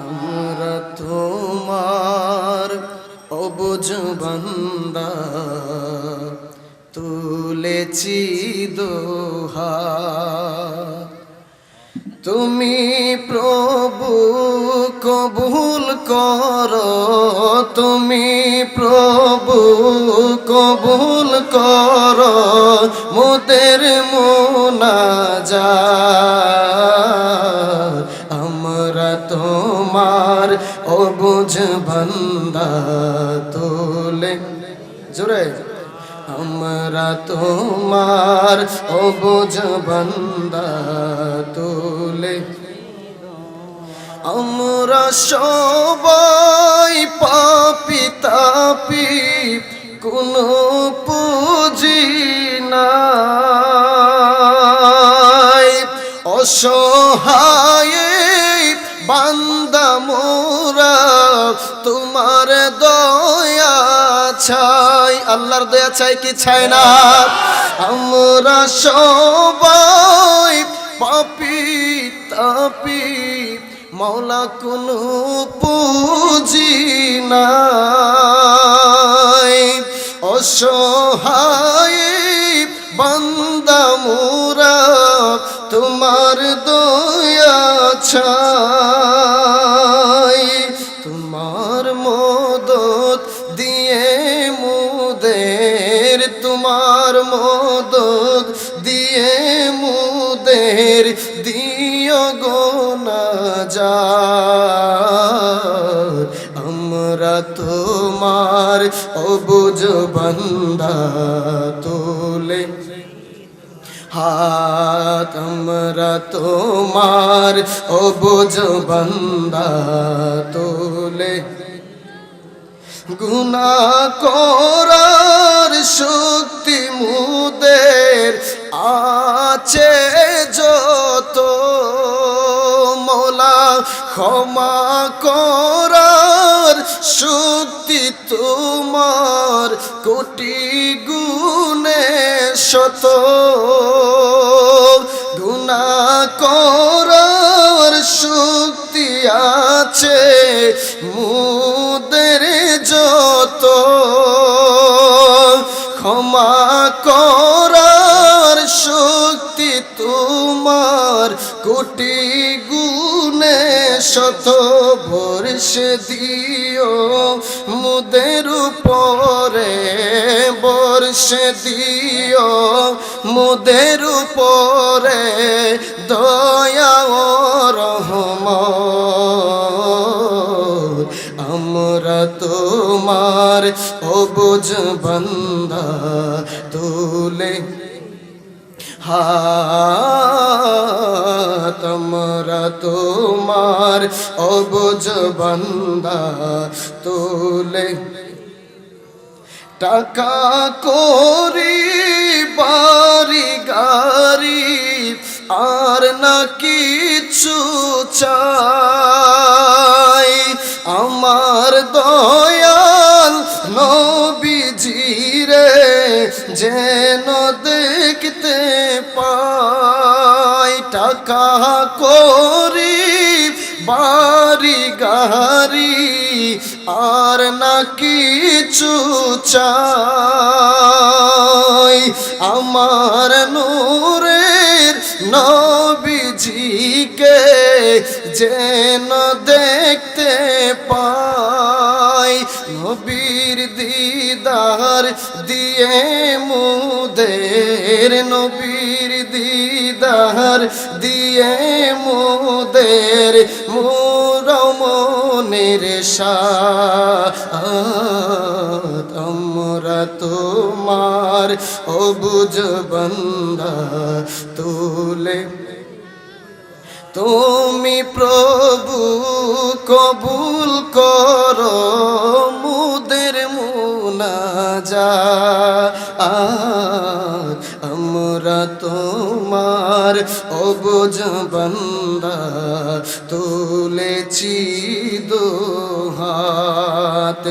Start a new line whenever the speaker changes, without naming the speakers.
আমরা তোমার অবুঝ বান্দা, তুলেছি দোহা। তুমি প্রভু কবুল করো, তুমি প্রভু কবুল করো মোদের মুনাজাত। আমরা তোমার অবুঝ বান্দা, তোলে জোরে আমরা তোমার অবুঝ বান্দা, তোলে আমরা সবাই পাপী তাপী, কোনো পুঁজি নাই। অসহায় বান্দা মোরা, তোমার দয়া চাই। আল্লাহর দয়া চাই কি চাই না? আমরা সবাই পাপী তাপী, মওলা কোনো পুঁজি নাই। অসহায় বান্দা মোরা, তোমার দয়া চাই। তোমার মদদ দিয়ে মুদের, তোমার মদদ দিয়ে মুদের দিও গো নাজাত। আমরা তোমার অবুঝ বান্দা, তোলে হাত। আমরা তোমার অবুঝ বান্দা, তোলে গুনাহ করার শক্তি মুদের আছে যত, মওলা ক্ষমা করার শক্তি তোমার কোটি গুণে শত। গুনাহ করার শক্তি আছে মুদের যত, ক্ষমা করার শক্তি তোমার কোটি গুণে শত। বর্ষে দিও মুদের উপরে, বর্ষে দিও মুদের উপরে দয়া ও রহমত। আমরা তোমার অবুঝ বান্দা, তোলে হাত। আমরা তোমার অবুঝ বান্দা, তোলে টাকা করি বাড়ি গাড়ি আর না কিছু চাই। আমার দয়াল নবীজিরে যেন দেখতে পাই। টাকা করি বাড়ি গাড়ি আর না কিছু চাই। আমার নূরের নবীজিকে যেন দেখতে পাই। নবীর দিদার দিয়ে মুদের, নবীর দিদার দিয়ে মুদের মনের সাথ। আমরা তোমার অবুঝ বান্দা, তোলে তুমি প্রভু কবুল করো মুদের মুনাজাত। আমরা তোমার অবুঝ বান্দা, তুলেছি দুহাত।